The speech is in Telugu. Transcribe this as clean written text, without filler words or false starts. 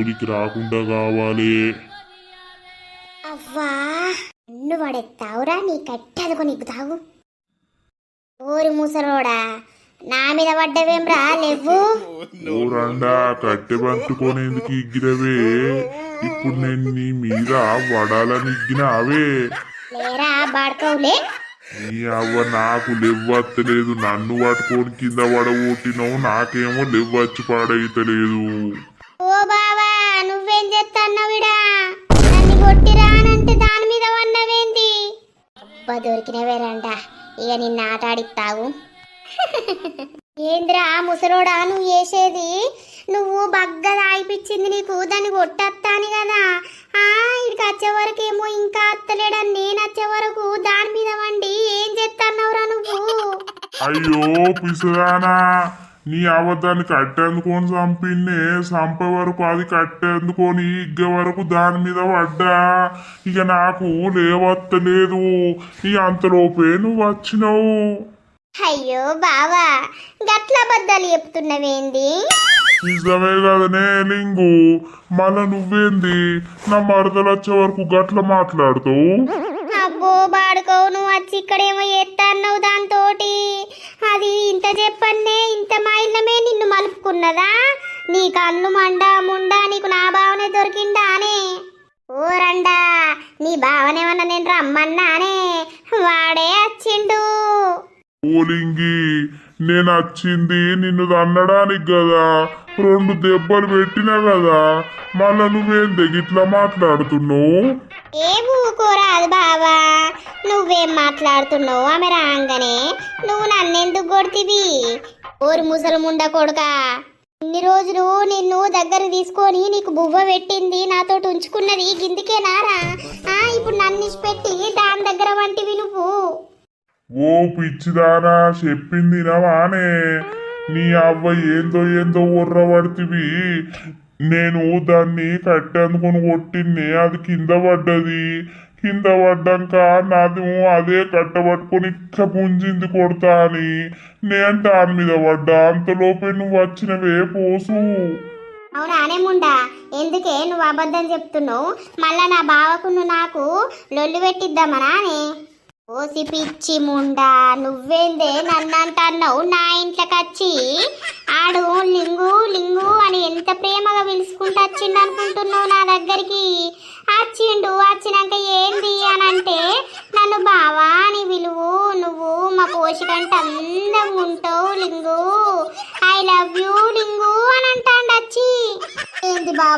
ఊరికి రాకుండా కావాలి. అవ్వా నువ్వు పడెత్తావురా నీ కట్టెదకు నీకు తాగు. ఓరి ముసలోడా నా మీద పడ్డవేమ్రా లేవు. ఊరండా కట్టె పట్టుకోనేందుకు ఇగ్గినవే, ఇప్పుడు నేను నీ మీద వడాలని ఇగ్గినావే. లేరా బాడుకోవులే. నీ అవ్వ నాకు లెవ్వత్తలేదు, నన్ను పట్టుకొని కింద పడగొట్టినావు, నాకేమో లెవ్వచ్చి పాడైతలేదు. ఓ బావా నువ్వేం చేస్తాన్నావిడా? నన్ను కొట్టిరానంటే దాని మీద వన్నవేంది? అబ్బా దొరికినవేరంట, ఇక నిన్ను ఆట ఆడిస్తావు. ఏంద్రా ముసలోడా నువ్వు చేసేది? నువ్వు బగ్గ తాగిపించింది నీకు, దాన్ని కొట్టత్తాని కదా. ఇడికి వచ్చే వరకేమో ఇంకా అత్తలేడని నేను వచ్చే వరకు దాని మీద వండి ఏం చేస్తాన్నావురా నువ్వు? అయ్యో పిసదానా, నీ అబద్ధాన్ని కట్టేందుకొని చంపిన్నే, చంపే వరకు అది కట్టేందుకొని ఇగ్గ వరకు దాని మీద పడ్డా, ఇక నాకు లేవత్తలేదు. ఈ అంతలోపే నువ్వు వచ్చినావు. అయ్యో బావా గట్ల అబద్ధాలు చెప్తున్నవేంది? నిజమే కదనే లింగు, మళ్ళా నువ్వేంది నా మరదలు వచ్చే వరకు గట్ల మాట్లాడుతావు? అబ్బో బాడుకో నువ్వు వచ్చి ఇక్కడేమో ఎత్తన్నావు దాంతోటి. అది ఇంత చెప్పన్నే ఇంత మా ఇల్లమే నిన్ను మలుపుకున్నదా? నీ కళ్ళు మండా ముండా నీకు నా భావనే దొరికిందానే? ఓ రండా నీ భావనేమన్నా నేను రమ్మన్నానే, వాడే వచ్చిండు. ఓలింగి నేను వచ్చింది నిన్ను తన్నడానికి కదా, 2 దెబ్బలు పెట్టినా కదా, మళ్ళా నువ్వేంది గిట్లా మాట్లాడుతున్నావు? ఏ ఊకోరాదు బావా, నువ్వేం మాట్లాడుతున్నావు? ఆమె రాగానే నువ్వు నన్నెందుకు కొడుతీవి? ఓరి ముసలు ముండ కొడుకా, ఇన్ని రోజులు నిన్ను దగ్గర తీసుకొని నీకు బువ్వ పెట్టింది, నాతోటి ఉంచుకున్నది గిందికేనారా? ఇప్పుడు నన్ను ఇచ్చిపెట్టి దాని దగ్గర వంటివి నువ్వు. ఓ పిచ్చిదానా చెప్పింది నవానే, నీ అవ్వ ఏందో ఏందో ఉర్రబడితివి. నేను దాన్ని కట్టేందుకొని కొట్టిన్నే, అది కింద పడ్డది. కింద పడ్డాక నాది అదే కట్టబట్టుకొని ఇట్లా పుంజింది కొడతా అని నేను దాని మీద పడ్డా, అంతలోపే నువ్వు వచ్చినవే పోసు. అవునానే ముండా, ఎందుకే నువ్వు అబద్ధం చెప్తున్నావు? మళ్ళా నా బావకు నువ్వు నాకు లొల్లు పెట్టిద్దామనానే? ఓసి పిచ్చి ముండా, నువ్వేందే నన్ను అంటున్నావు? నా ఇంట్లోకి వచ్చి ఆడు లింగు లింగు అని ఎంత ప్రేమగా పిలుచుకుంటూ వచ్చిండు అనుకుంటున్నావు నా దగ్గరికి? వచ్చిండు, వచ్చినాక ఏంది అని అంటే నన్ను బావా అని విలువు, నువ్వు మా పోషకంటే అందంగా ఉంటావు లింగు, ఐ లవ్ యూ లింగు అని అంటాండు వచ్చి. ఏంది బావా